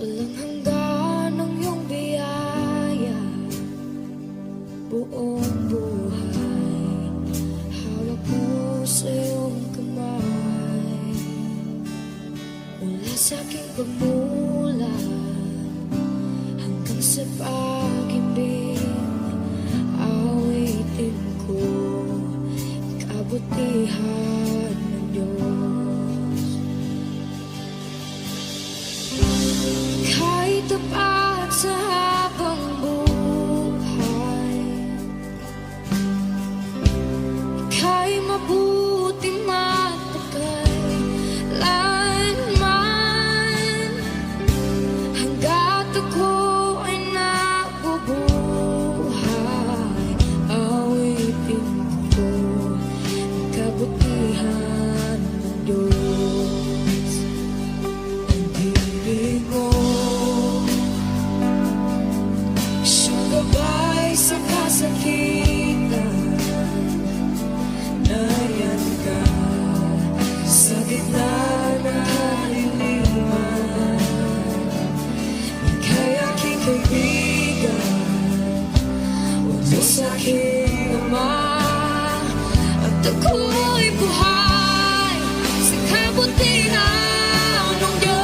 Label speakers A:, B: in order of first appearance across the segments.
A: Walang hanggan ang iyong biyaya, buong buhay hawak mo sa iyong kamay. Mula sa aking pagmulat hanggang sa pag-ibig, awitin ko kabutihan ng Diyos. Kahit tapat sa habang buhay, ika'y mabuti magpakailanman. Hanggat ako ay nabubuhay, awitin ko ang kabutihan ng Diyos. Ang ibig mo, siyang gabay sa kasakitan. Nariyan ka sa gitna ng kaliliman. Ika'y aking kaibigan, Diyos aking Ama, at ako'y buhay sa kabutihan ng Diyos.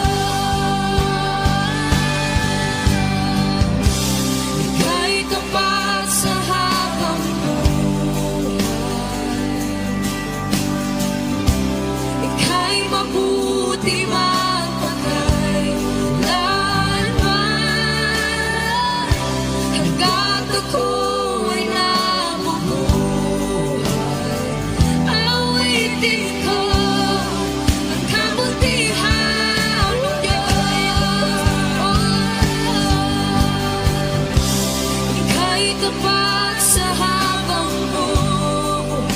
A: Ika'y tapat sa habang buhay, ika'y mabuti magpakailanman. Hanggat ako ay nabubuhay, awitin ko ang kabutihan ng Diyos. Ika'y tapat sa habang buhay,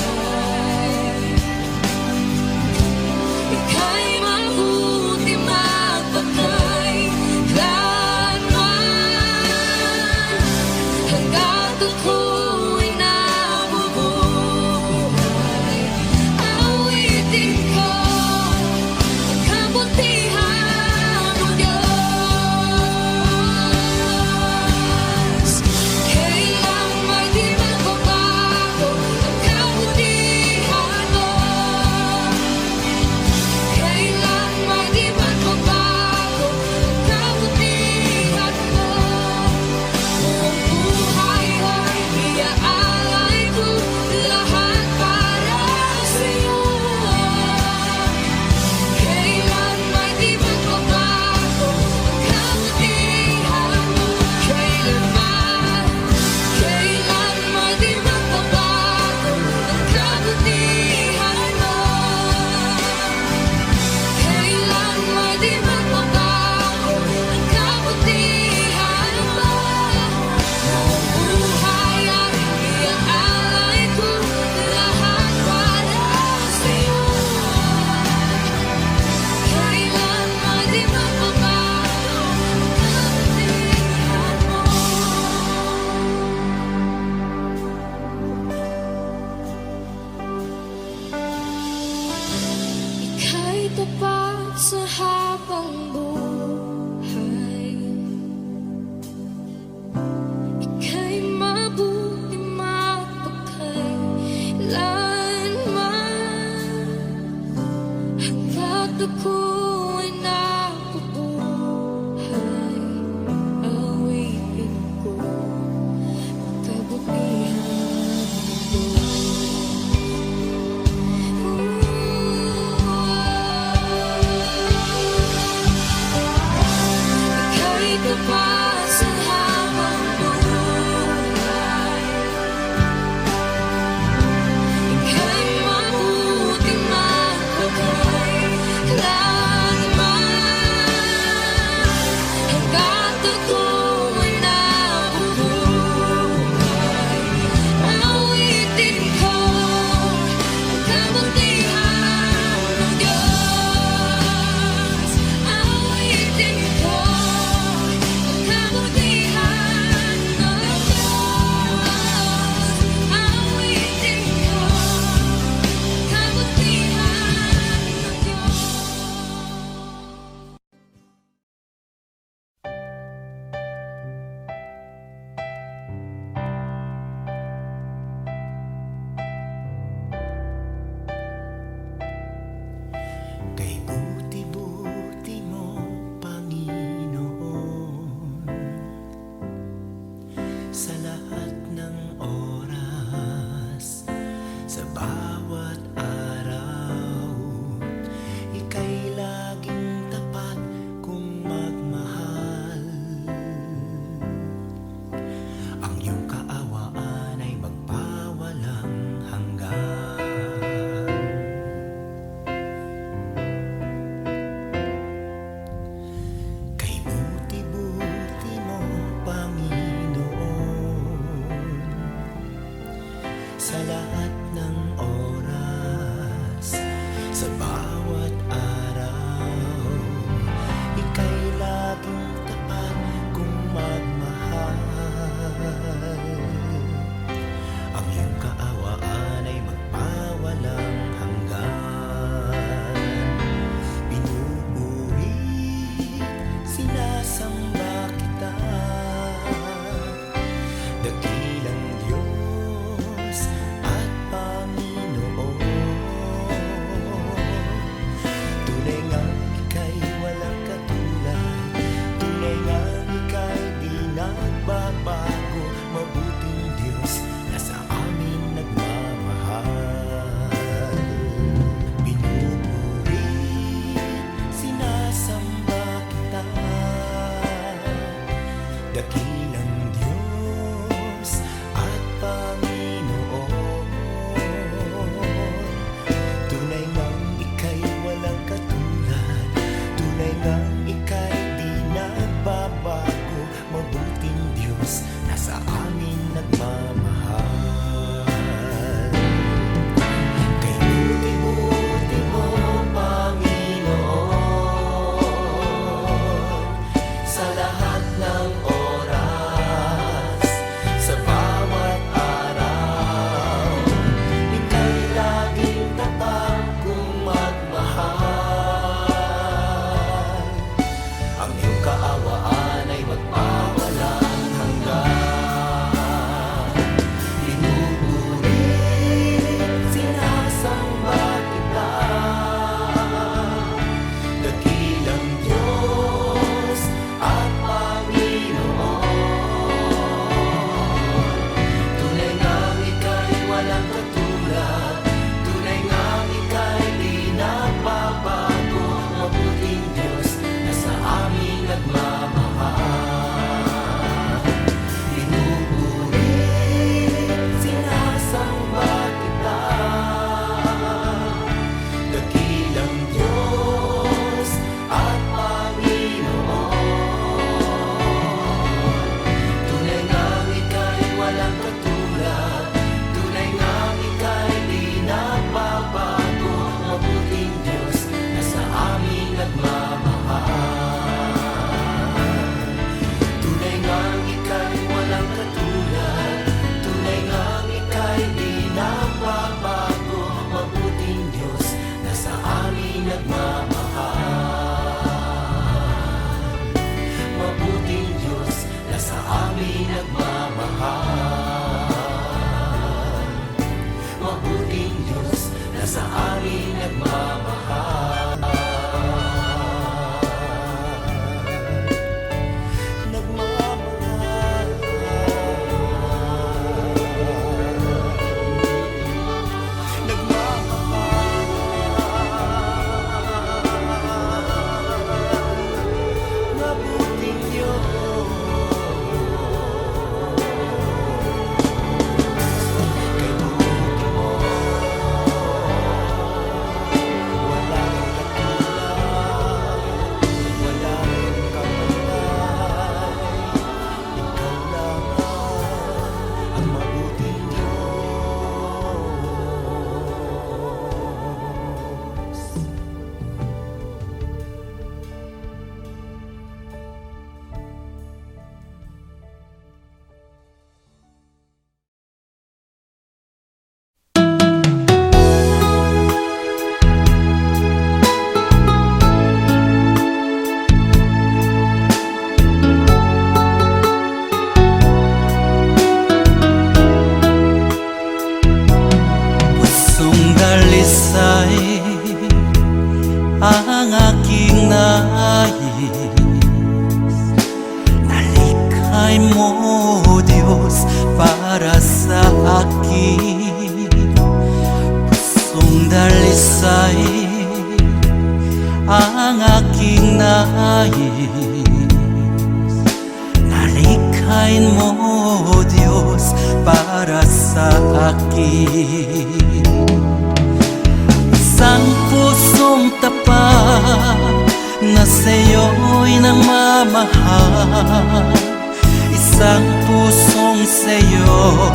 A: ika'y mabuti magpakailanman. Hanggat ako ay nabubuhay, awitin ko ang kabutihan ng Diyos. Kailan may di magbabago ang kabutihan mo. Kailan may di magbabago ang kabutihan mo. Buong buhay ay iaalay ko lahat para sa'yo. Kailan may di magbabago ang kabutihan mo. Kailan may di magbabago ang kabutihan mo. Kailan may di magbabago ang kabutihan mo. Buong buhay ay iaalay ko lahat para sa'yo. Kailan may di magbabago ang kabutihan mo. Ika'y tapat sa habang buhay, ika'y mabuti magpakailanman. Hanggat ako ay nabubuhay, awitin ko ang kabutihan ng Diyos. Ika'y tapat sa habang buhay, ika'y mabuti magpakailanman.
B: dalisay ang aking nais. Nalikhay mo, Diyos, para sa akin. Pusong dalisay ang aking nais. Nalikhain mo, Diyos, para sa akin. Isang pusong tapat na sa'yo'y nagmamahal. Isang pusong sa'yo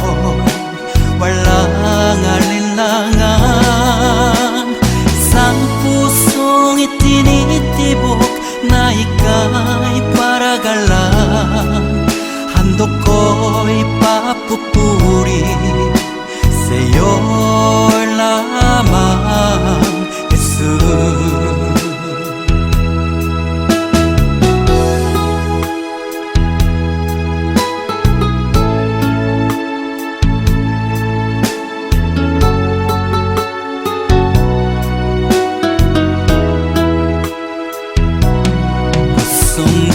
B: walang alinlangan. Isang pusong itinitibok na ika'y paragalan. Handog ko'y papupuri sa'yo lamang, Jesus.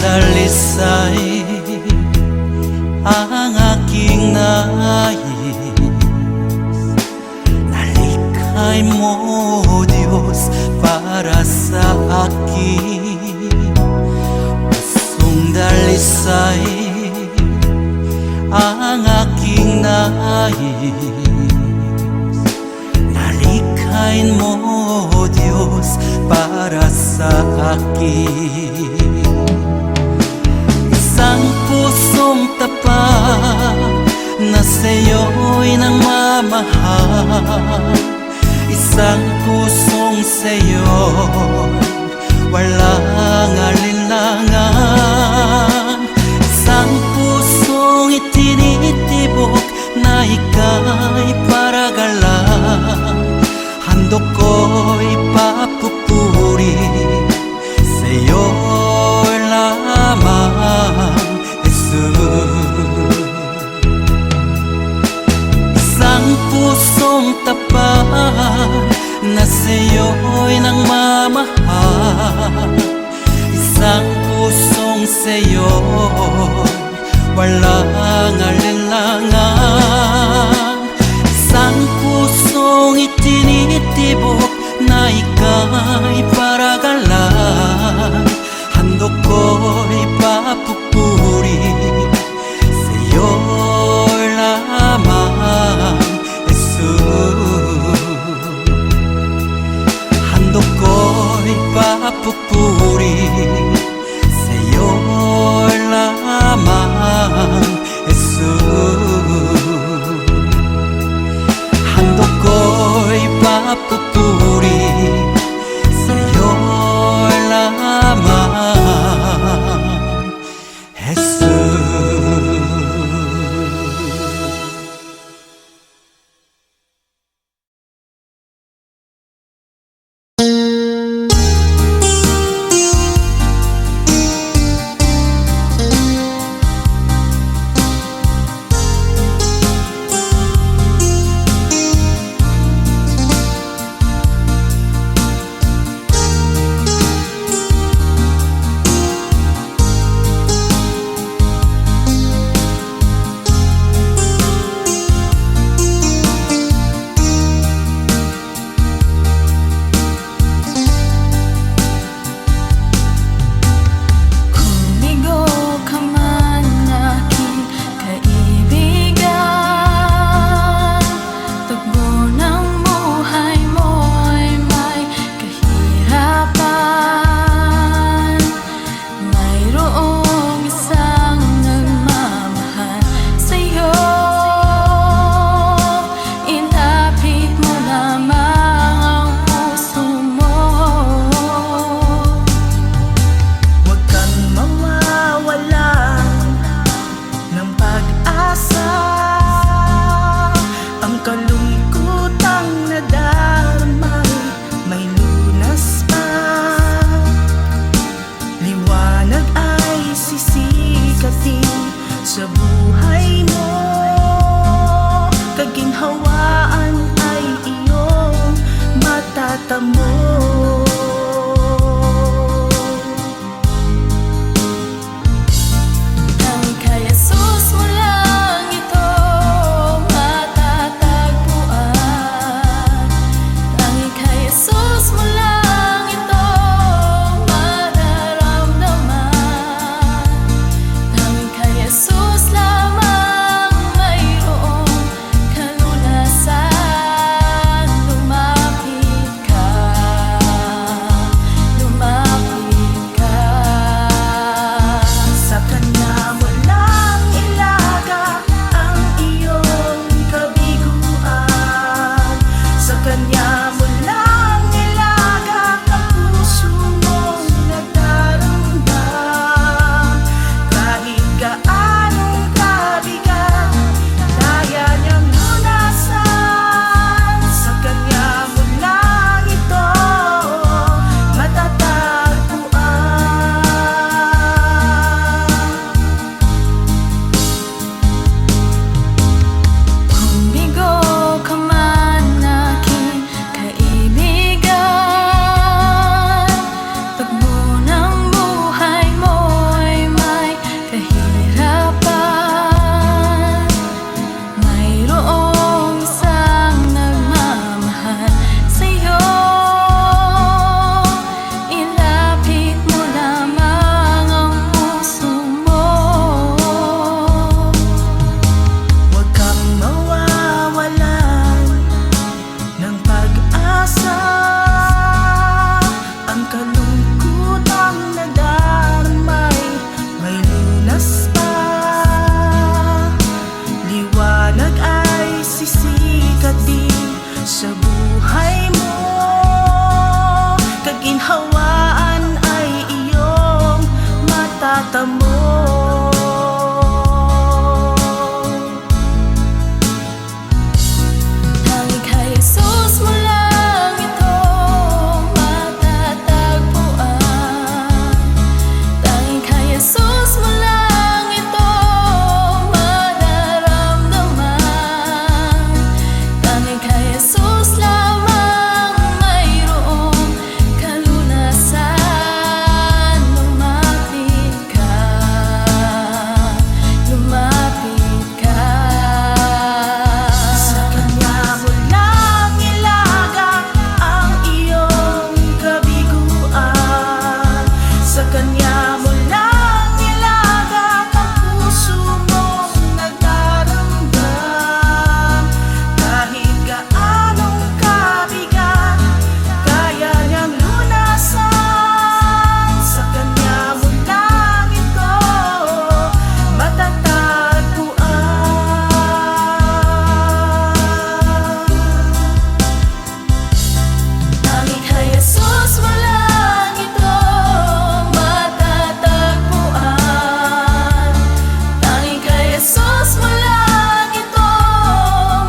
B: Dalisay ang aking nais. Nalikhay mo, Diyos, para sa akin. Pusong dalisay ang aking nais. Nalikhain mo, Diyos, para sa akin. Isang pusong tapat na sa'yo'y nagmamahal. Isang pusong sa'yo walang alinlangan. Isang pusong itinitibok na ika'y paragalan. Handog ko'y papupuri sa'yo lamang, Jesus. Isang pusong tapat na sa'yo'y nagmamahal. Isang pusong sa'yo walang alinlangan. Isang pusong itinitibok na ika'y paragalan. Handog ko'y papupuri sa'yo lamang, Jesus. Handog ko'y papupuri sa'yo lamang, Jesus. Handog ko'y papupuri sa'yo lamang, Jesus.
C: matatamo. Tanging kay Jesus mo lang ito matatagpuan. Tanging kay Jesus mo lang ito mararamdaman. Tanging kay Jesus lamang mayroong kalunasan. Lumapit ka, lumapit ka. Sa Kanya mo lang ilaga ang iyong kabiguan. Sa Kanya mo lang ilaga ang puso mong nagdaramdam. Kahit gaanong kabigat, kaya niyang lunasan. Sa Kanya mo lang ito matatagpuan. Kung bigo ka man aking kaibigan, pagbo ng buhay mo'y may kahirapan, mayroong isang nagmamahal sa'yo. Ilapit mo lamang ang puso mo. Huwag kang mawawalan ng pag-asa. Ang kalungkutang nadarmay may lunas pa. Liwanag ay sisikat din sa buhay mo. Kaginhawaan ay iyong matatamo. Tanging kay Jesus mo lang ito matatagpuan. Tanging kay Jesus mo lang ito mararamdaman. Tanging kay Jesus lamang mayroong kalunasan. Lumapit ka, lumapit ka. Sa Kanya mo lang ilaga ang iyong kabiguan. Sa Kanya mo lang ilaga ang puso mong nagdaramdam. Kahit gaanong kabigat, kaya niyang lunasan. Sa Kanya mo lang ito matatagpuan. Tanging kay Jesus mo lang ito matatagpuan. Tanging kay Jesus mo lang ito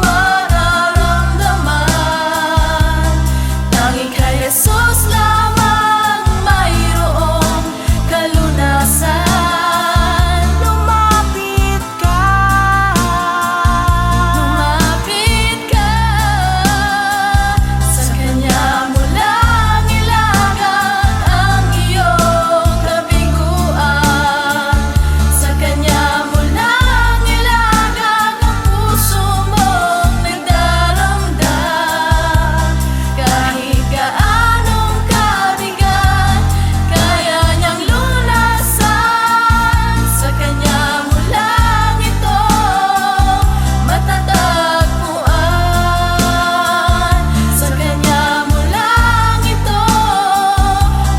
C: mararamdaman. Tanging kay Jesus lamang mayroong kalunasan. Lumapit ka, lumapit ka. Sa Kanya mo lang ilaga ang iyong kabiguan. Sa Kanya mo lang ilaga ang puso mong nagdaramdam. Kahit gaanong kabigat, kaya niyang lunasan. Sa Kanya mo lang ito matatagpuan. Sa Kanya mo lang ito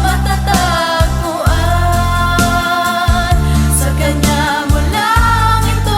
C: matatagpuan. Sa Kanya mo lang ito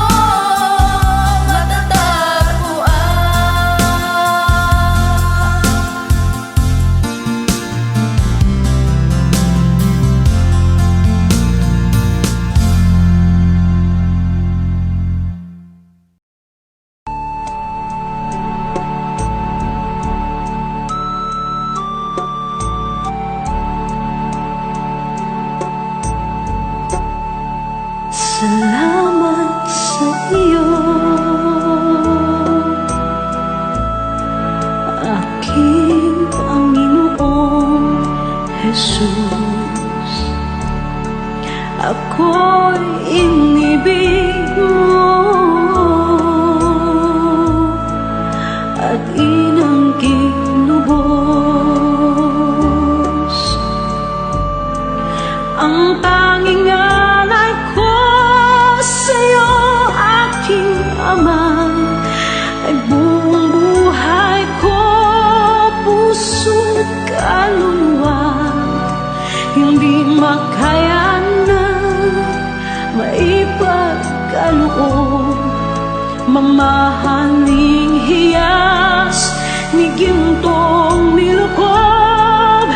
C: Salamat sa iyo, aking Panginoon. Jesus. Ako'y inibig mo at inangking lubos. Ang tanging alay ko sa'yo, aking Ama, ay buong buhay ko, puso't kaluluwa. Hindi makaya na maipagkaloob, mamahaling hiyas ni gintong nilukob.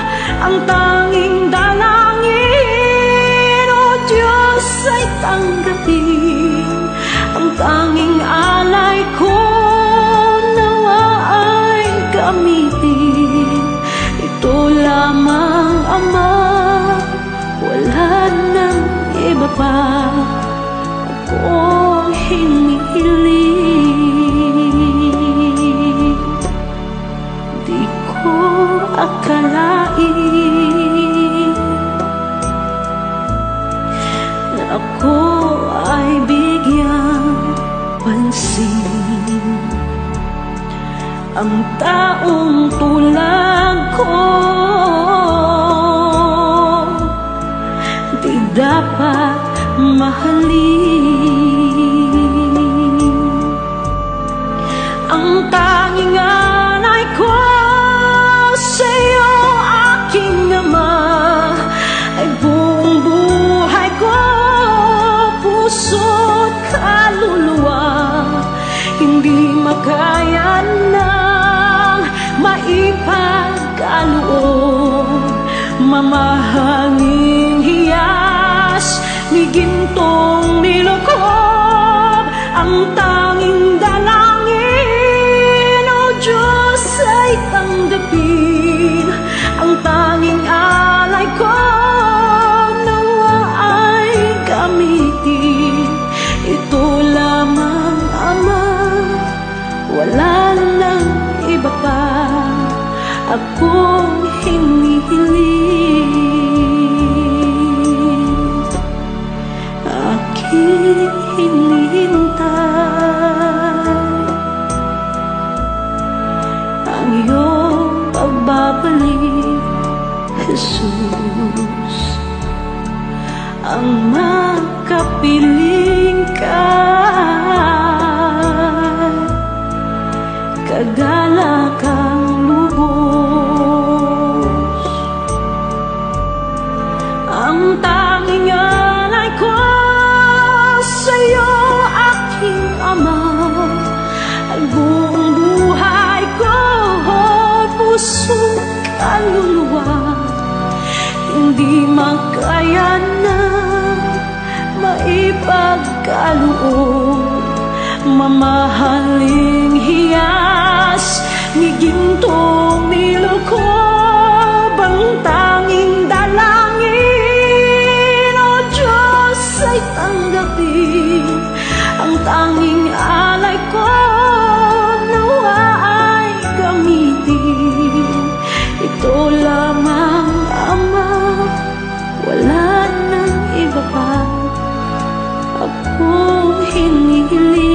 C: Ang tanging dalangin, O Diyos, ay tanggapin. Ang tanging alay ko, nawa ay gamitin. Ito lamang, Ama, wala nang iba pa akong hinihiling. Di ko akalain na ako ay bigyang pansin. Ang taong tulad ko di dapat mahalin. Ang tanging alay ko sa'yo, aking Ama, ay buong buhay ko, puso't kaluluwa. Hindi makaya nang maipagkaloob, mamahaling hiyas ni gintong nilukob. Ang tanging dalangin, O Diyos, ay tanggapin. Ang tanging alay ko, nawa ay gamitin. Ito lamang, Ama, wala nang iba pa akong hinihiling. Aking hinihintay ang iyong pagbabalik, Jesus. Ang makapiling ka, kagalakang lubos. Ang tanging alay ko sa'yo, aking Ama, ay buong buhay ko, puso't kaluluwa. Hindi makaya na maipagkaloob, mamahaling hiyas ni gintong nilukob. Ang tanging dalangin, O Diyos, ay tanggapin. Ang tanging alay ko, nawa ay gamitin. Ito lamang, Ama, wala nang iba pa akong hinihiling.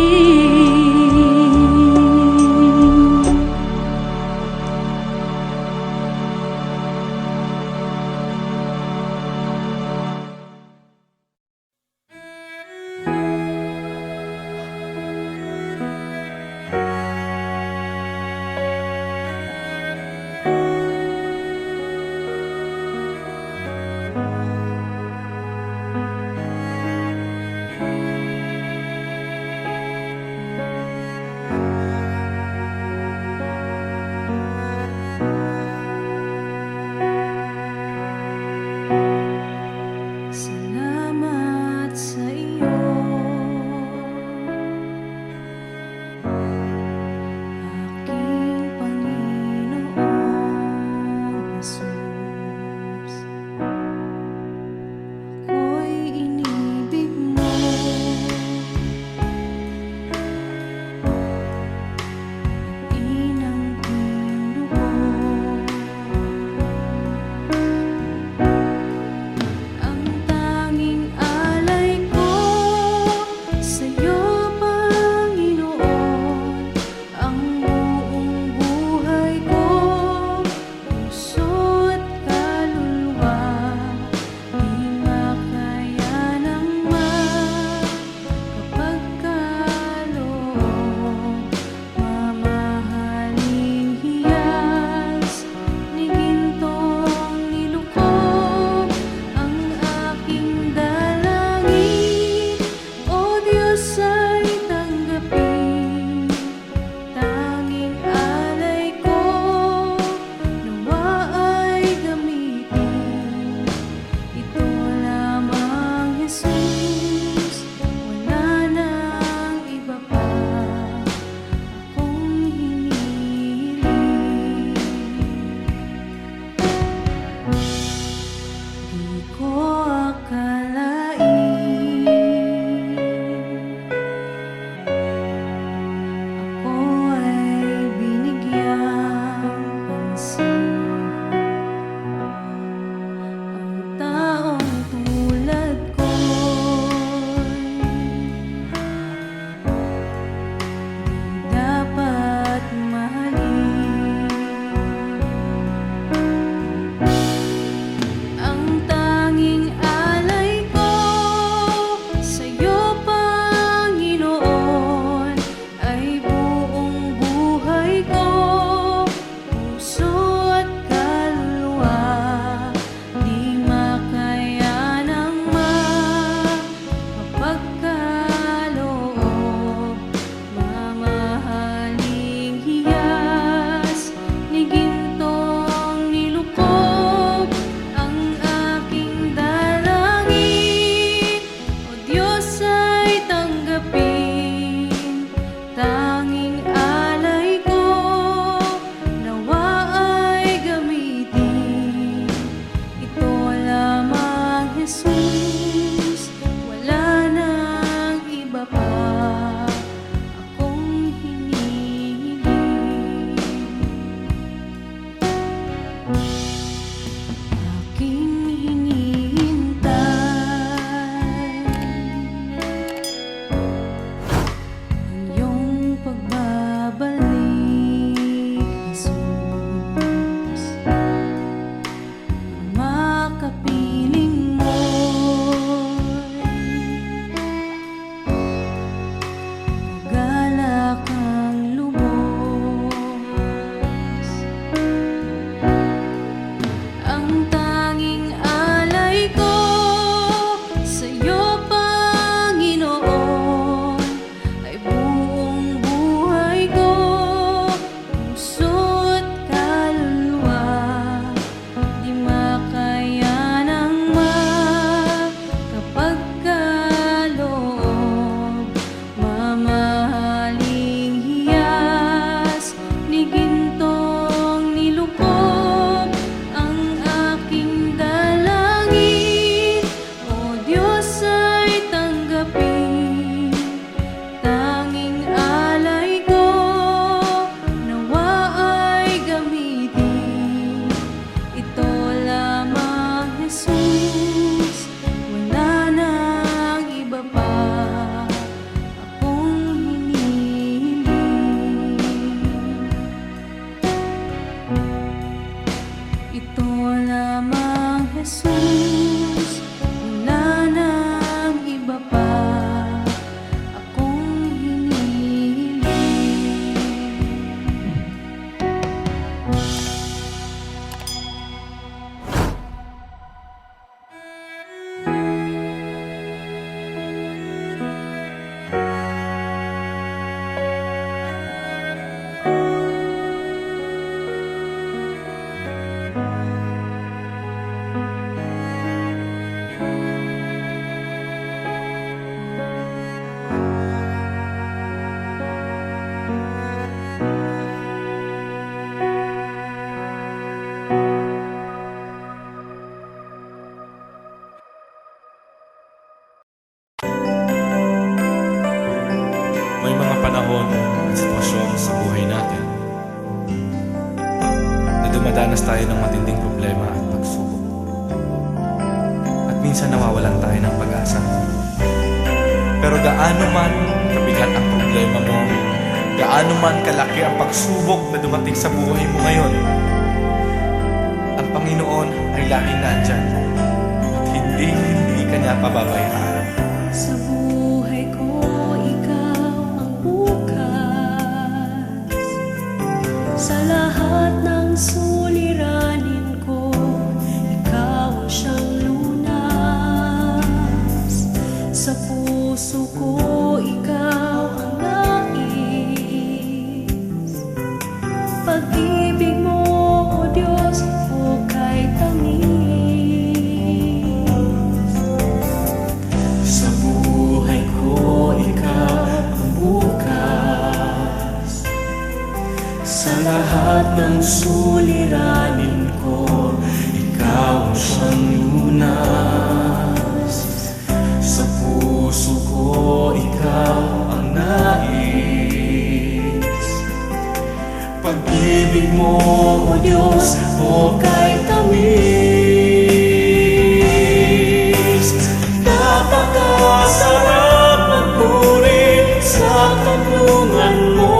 C: ito lamang Jesus, wala nang iba pa akong hinihiling.
D: May mga panahon at sitwasyon sa buhay natin na dumadanas tayo ng matinding problema at pagsubok. At minsan nawawalan tayo ng pag-asa. Pero gaano man kabigat ang problema mo, gaano man kalaki ang pagsubok na dumating sa buhay mo ngayon, ang Panginoon ay laging nandyan at hindi ka niya pababayaan.
C: Sa buhay ko, ikaw ang bukas. Sa lahat ng suliranin ko, ikaw ang siyang lunas. Sa puso ko, ikaw ang nais. Pag-ibig mo, O Diyos, hukay tamis. Sa buhay ko, ikaw ang bukas. Sa lahat ng suliranin ko, ikaw ang siyang lunas. Sa puso ko, ikaw ang nais. Pag-ibig mo, O Diyos, hukay tamis. Napakasarap magpuri sa kanlungan mo.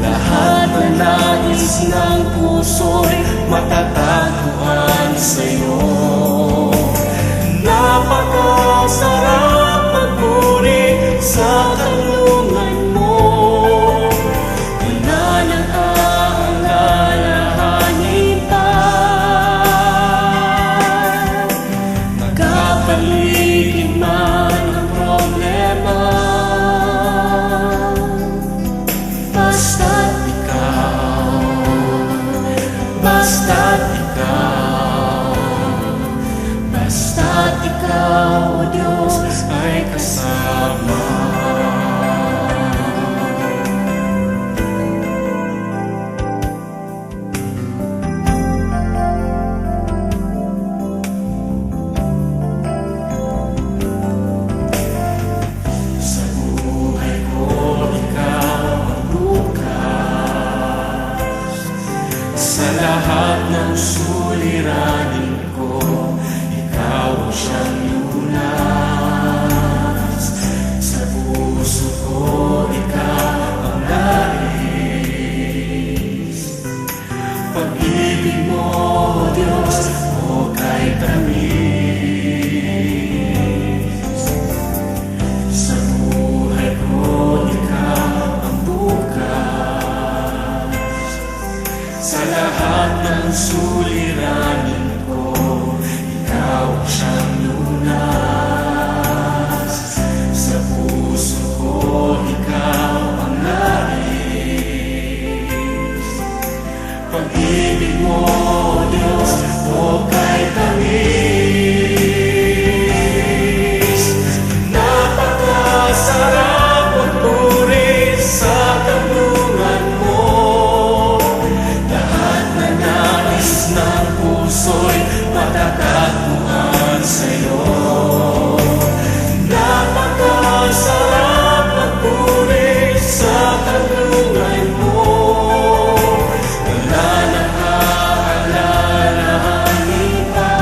C: Lahat na nais ng puso'y matatagpuan sa'yo. Napakasarap magpuri sa kanlungan mo. Wala nang aalalahanin pa. Nagkapaligid man ang problema, basta't ikaw, basta't ikaw, basta't ikaw, O Diyos, ay kasama. Sa buhay ko, ikaw ang bukas. Sa lahat ng suliranin ko, ikaw ang siyang lunas. Sa puso ko, ikaw ang nais. Pag-ibig mo, O Diyos, hukay tamis. Sa buhay ko, ikaw ang bukas. Sa lahat ng suliranin ko, ikaw ang siyang lunas. Sa puso ko, ikaw ang nais. Pag-ibig mo, O Diyos, hukay tamis. Napakasarap magpuri sa kanlungan mo. Lahat na nais ng puso'y matatagpuan sa'yo. Napakasarap magpuri sa kanlungan mo. Wala nang aalalahanin pa.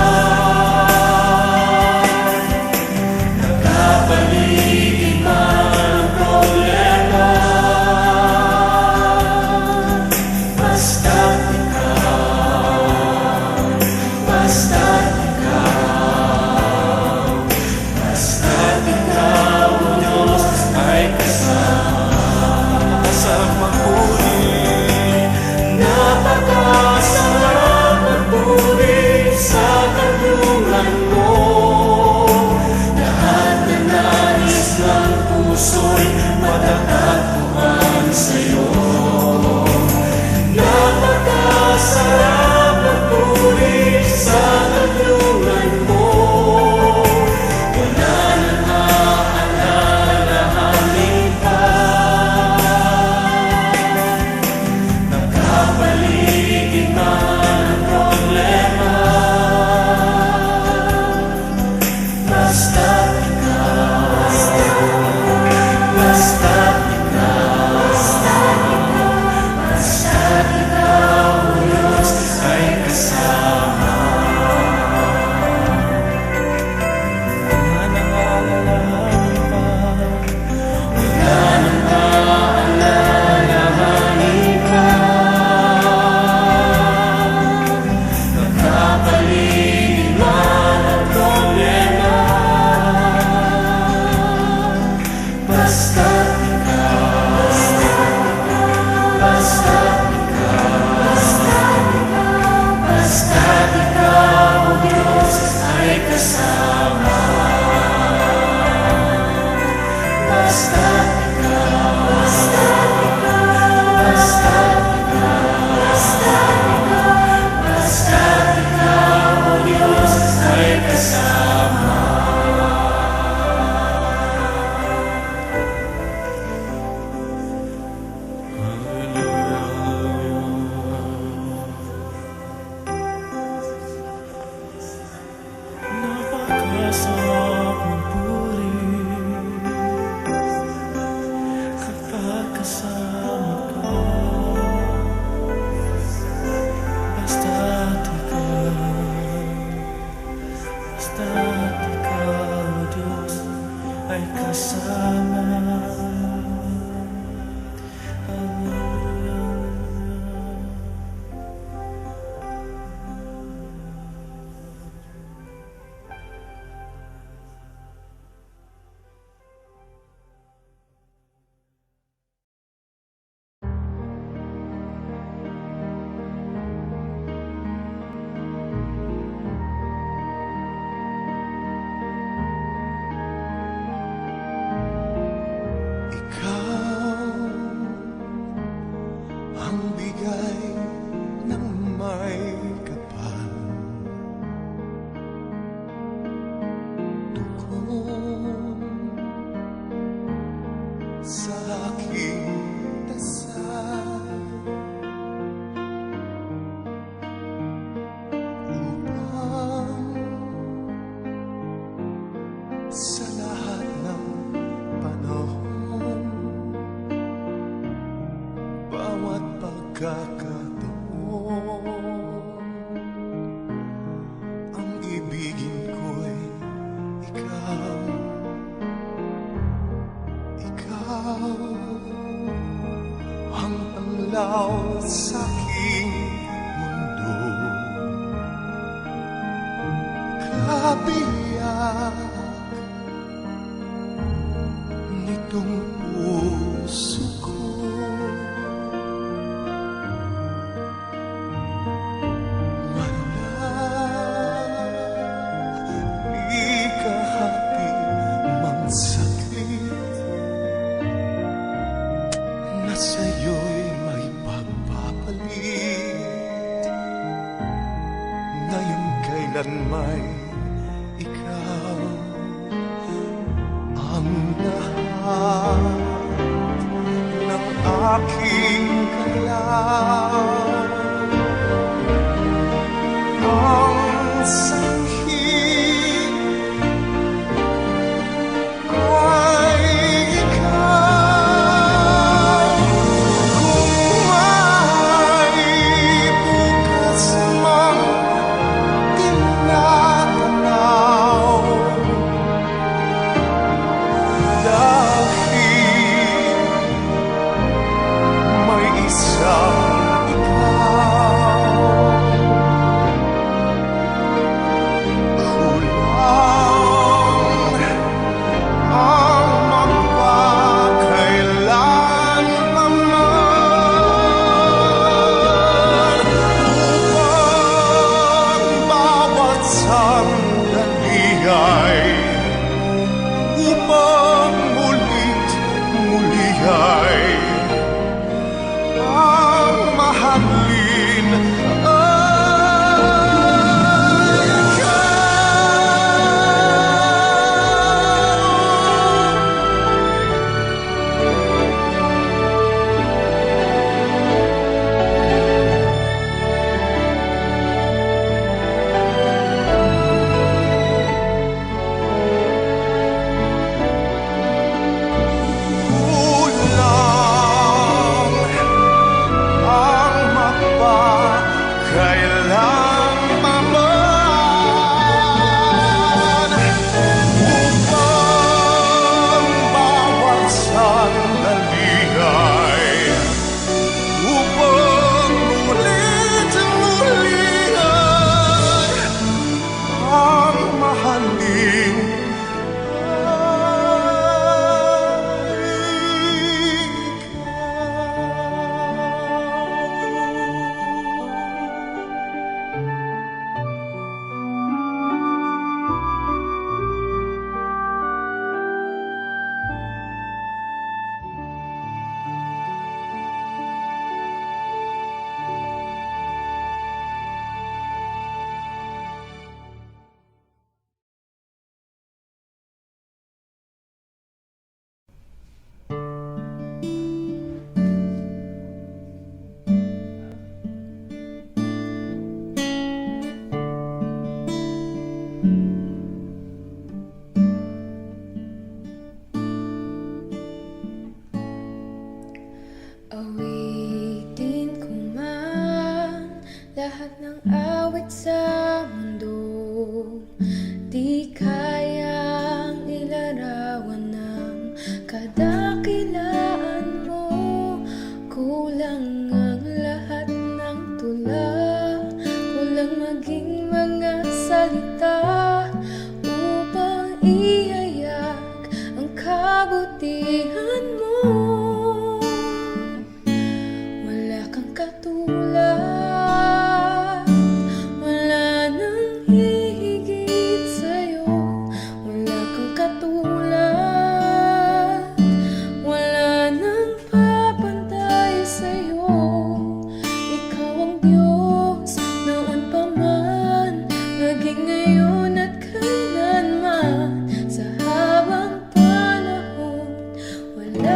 E: kabiyak nitong puso ko. Di kahati mang saglit na sa'yo'y may pagpapalit. Ngayon kailan may ikaw ang lahat ng aking galaw. Ang sanhi ay ikaw. Kung may bukas mang tinatanaw, dahil may isang upang mulit muli ay ang mahalin ay
A: Awitin ko man lahat ng awit sa mundo, di kayang ilarawan ng kadakilaan mo. Kulang ang lahat ng tula, kulang maging mga salita upang ihayag ang kabutihan mo. Katulad, wala nang hihigit sa'yo. Wala kang katulad, wala nang papantay sa'yo. Ikaw ang Diyos noon pa man, maging ngayon at kailanman. Sa habang panahon, wala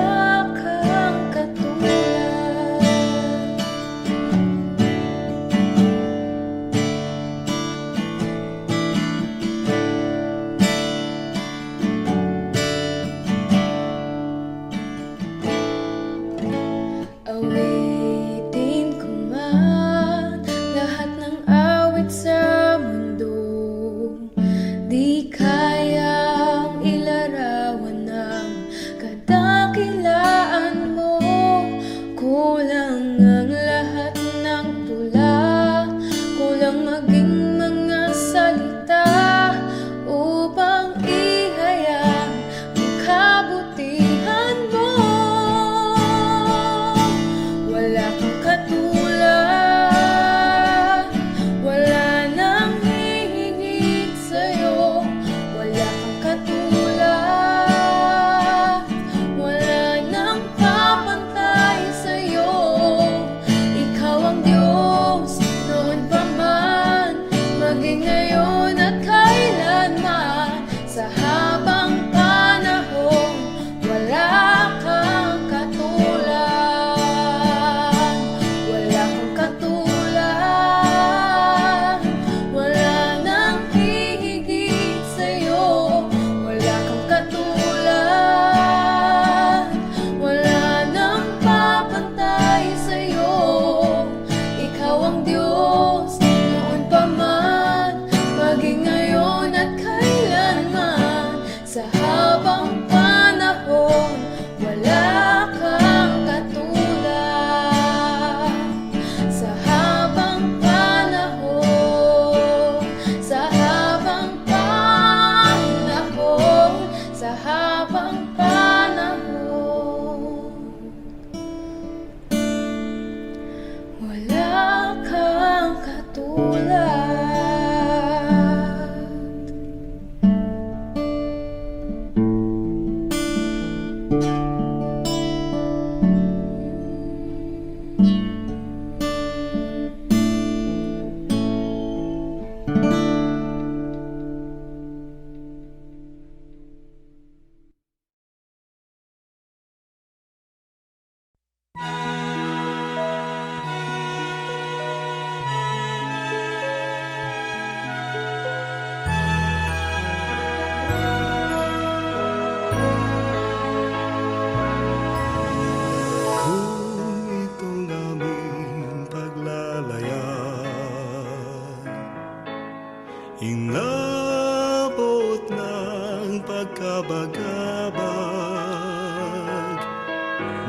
E: Inabot ng pagkabagabag,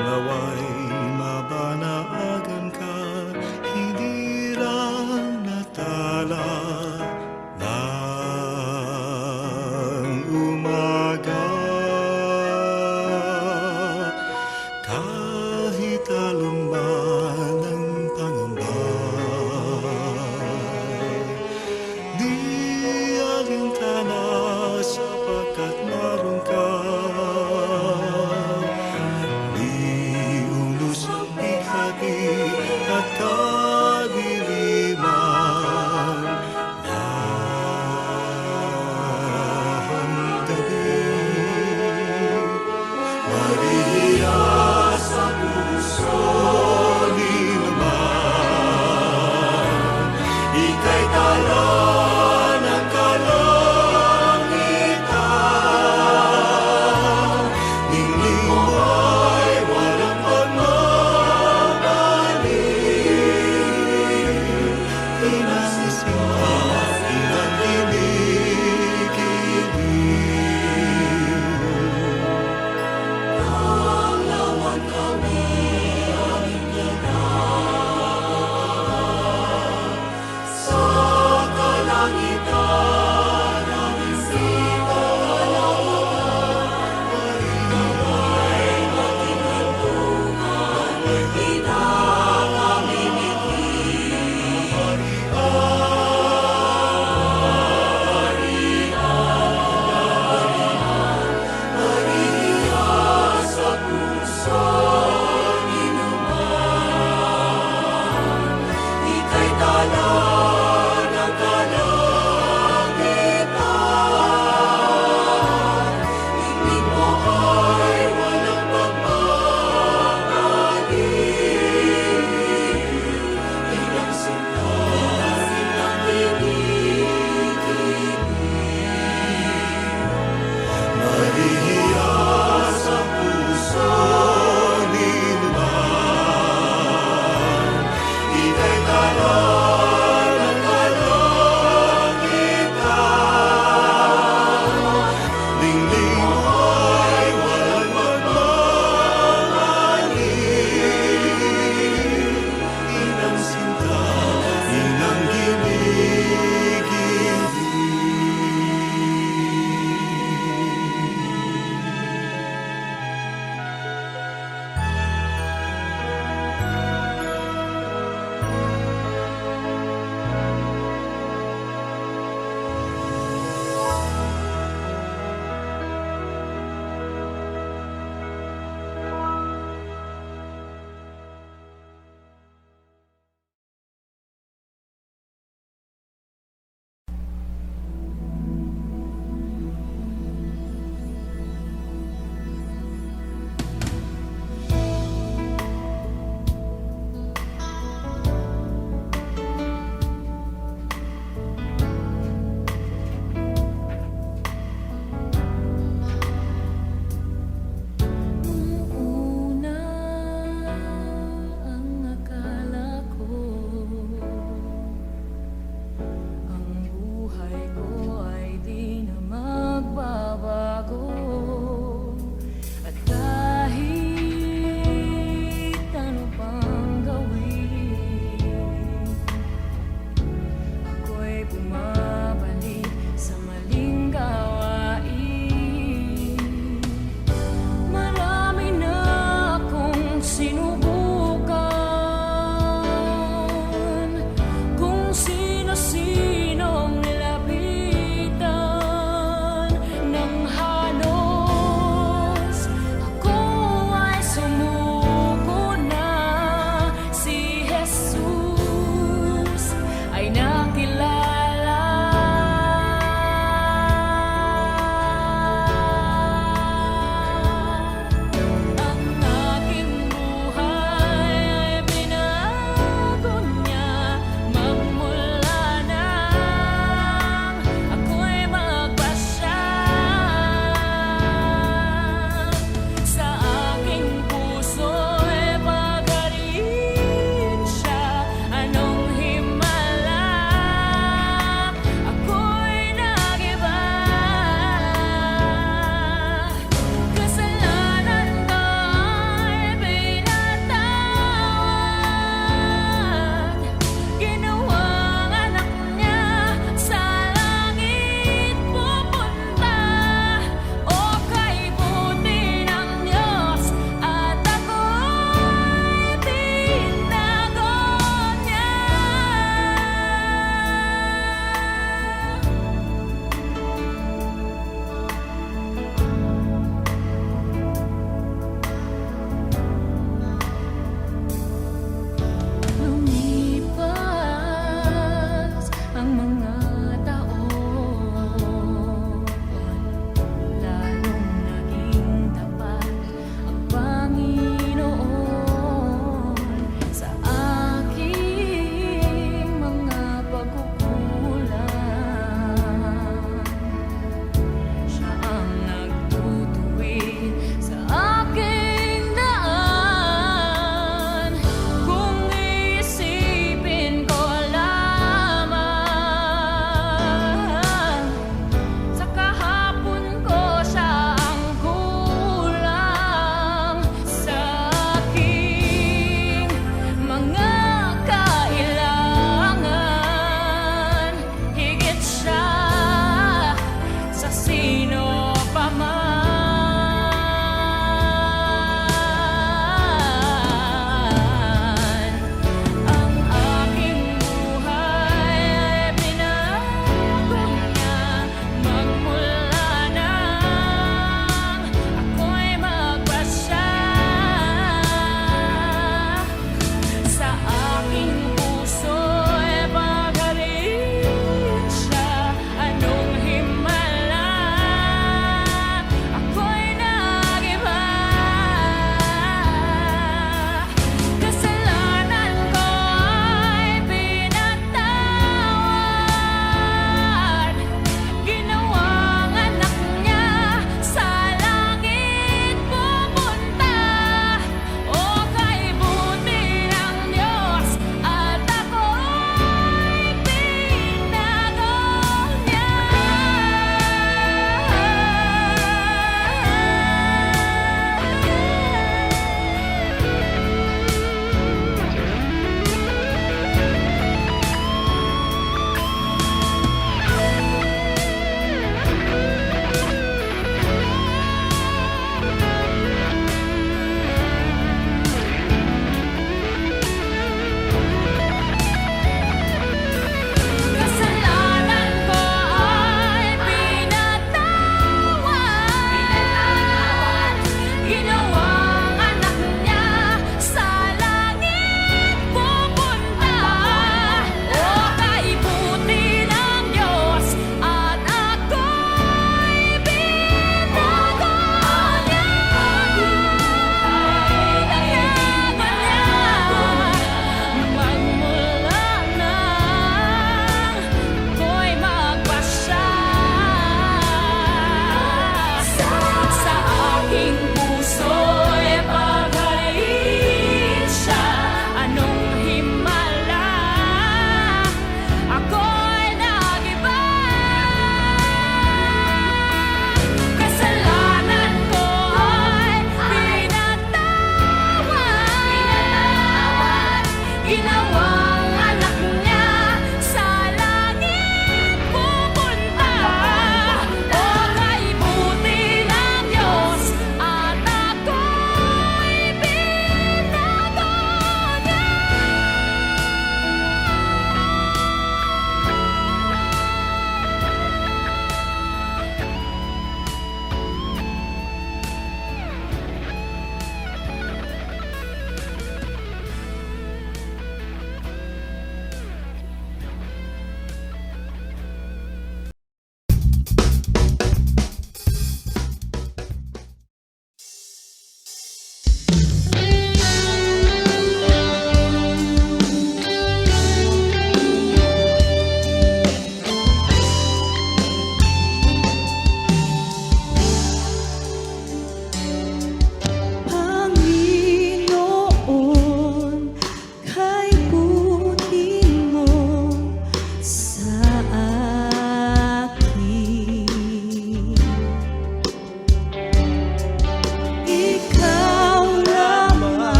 E: naway mabanaagan ka, hindi lang natala ng umaga. Kahit alon man ang pangamba, di alintana sapagkat naroon ka. Di unos ang bigati at kadiliman ng gabi. Maria sa puso ni naman, ika'y tala ng kalangitan. Ningning mo'y walang pagmamali, inasisin ka, ilang kinikili.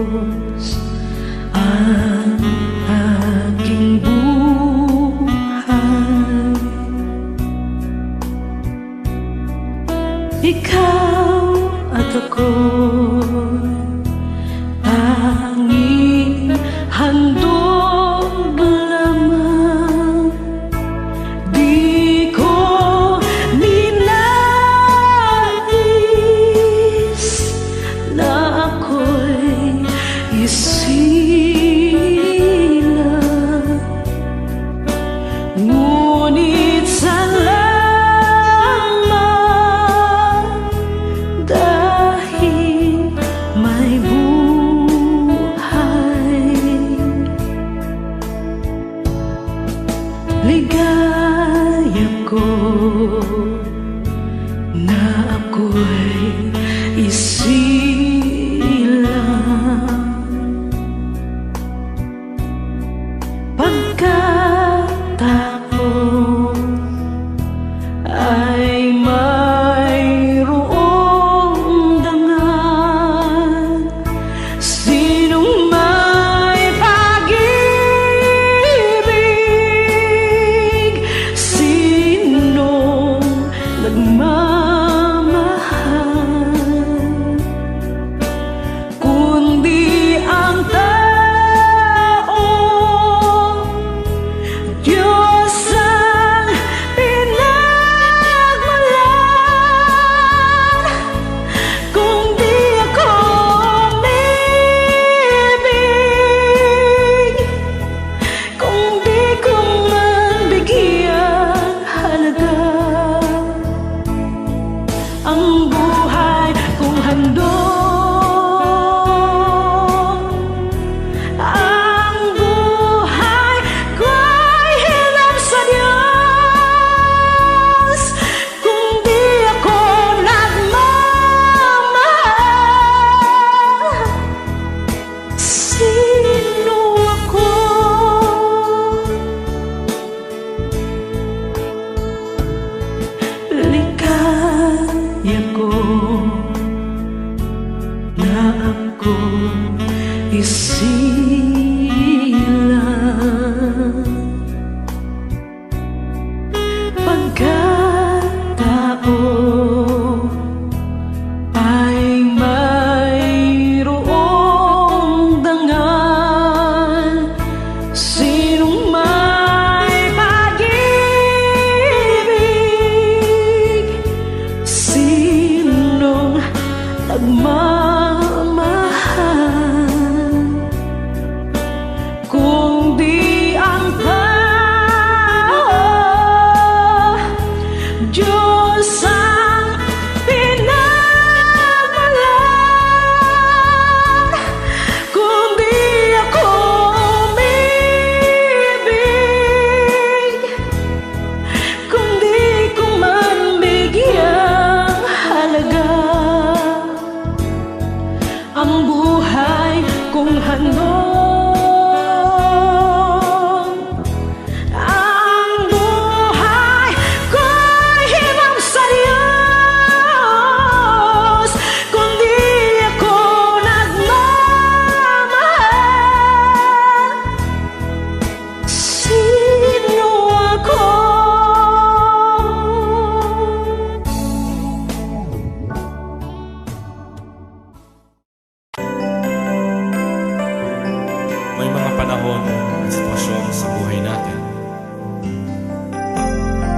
C: Diyos ang aking buhay. Ikaw at ako'y tanging handog lamang. Di ko ninais na ako'y isilang, ngunit salamat dahil may buhay. Ligaya ko na ako'y isilang, pagkataon ay mayroong dangal. Sinong may pag-ibig, sinong nagmamahal, kundi ang tao. Diyos ang pinagmulan. Kung di ako umibig, kung di ko man bigyang halaga ang buhay kong handog, ang buhay ko'y hirap sa Diyos. Kung di ako nagmamahal, sino ako? Ligaya ko na ako isilang, pagkataon ay mayroong dangal. Sinong may pag-ibig, sinong nagmamahal, kung di ang tao. Diyos ang pinagmulan. Kung di ako umibig, kung di ko man bigyang halaga ang buhay kong handog, ang buhay ko'y hirap sa Diyos. Kung di ako nagmamahal, sino ako?
D: May mga panahon at sitwasyon sa buhay natin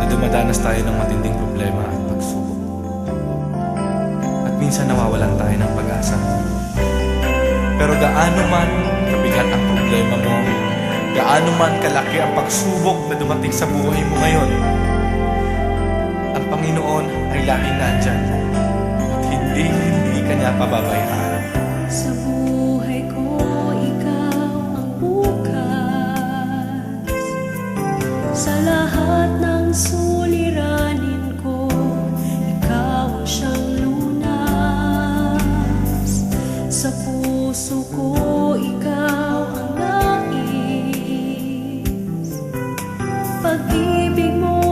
D: na dumadanas tayo ng matinding problema at pagsubok. At minsan nawawalan tayo ng pag-asa. Pero gaano man kabigat ang problema mo, gaano man kalaki ang pagsubok na dumating sa buhay mo ngayon, ang Panginoon ay laging nandyan at hindi ka niya pababayaan.
C: Sa buhay ko, ikaw ang bukas. Sa lahat ng suliranin ko, ikaw ang siyang lunas. Sa puso ko, ikaw ang nais. Pag-ibig mo,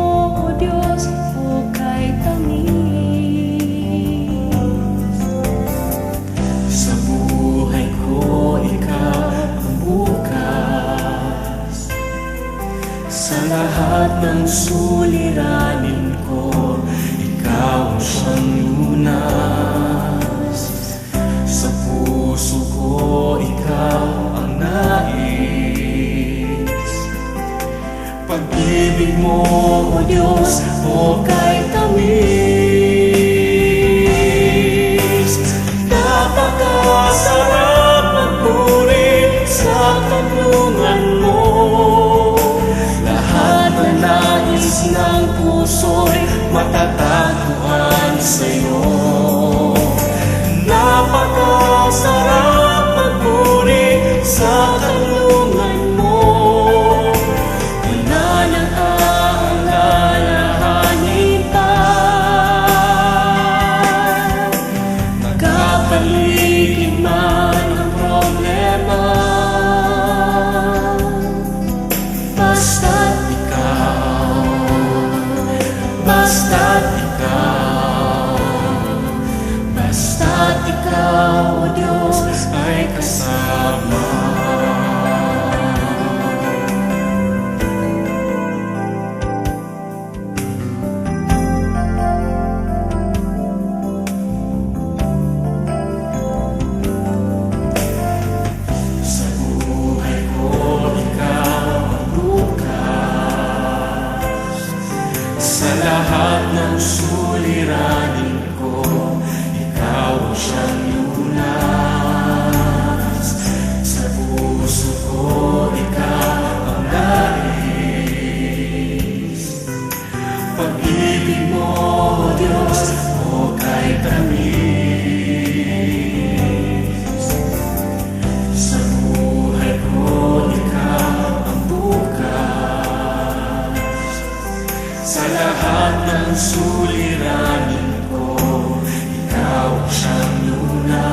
C: O Diyos, hukay tamis. Sa buhay ko,
F: Sa lahat ng suliranin ko, ikaw ang siyang lunas. Sa puso ko, ikaw ang nais. Pag-ibig mo, O Diyos, o kay tamis. Napakasarap magpuri sa kanlungan mo. Lahat na nais ng puso'y matatagpuan sa'yo. Napakasarap magpuri sa kanlungan mo. Wala nang aalalahanin pa. Nagkapaligid man ang problema, basta't ikaw, basta't ikaw, basta't ikaw, O Diyos, ay kasama. Sa buhay ko, ikaw ang bukas. Sa lahat ng suliranin ko, ikaw ang siyang lunas. Sa puso ko, ikaw ang nais. Pag-ibig mo, O Diyos, o kay tamis. Sa buhay ko, ikaw ang bukas. Sa lahat ng suliranin ko, ikaw ang siyang lunas.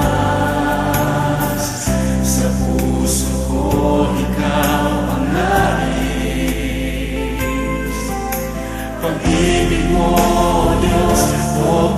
F: Sa puso ko, ikaw ang nais. Pag-ibig mo, O Diyos, o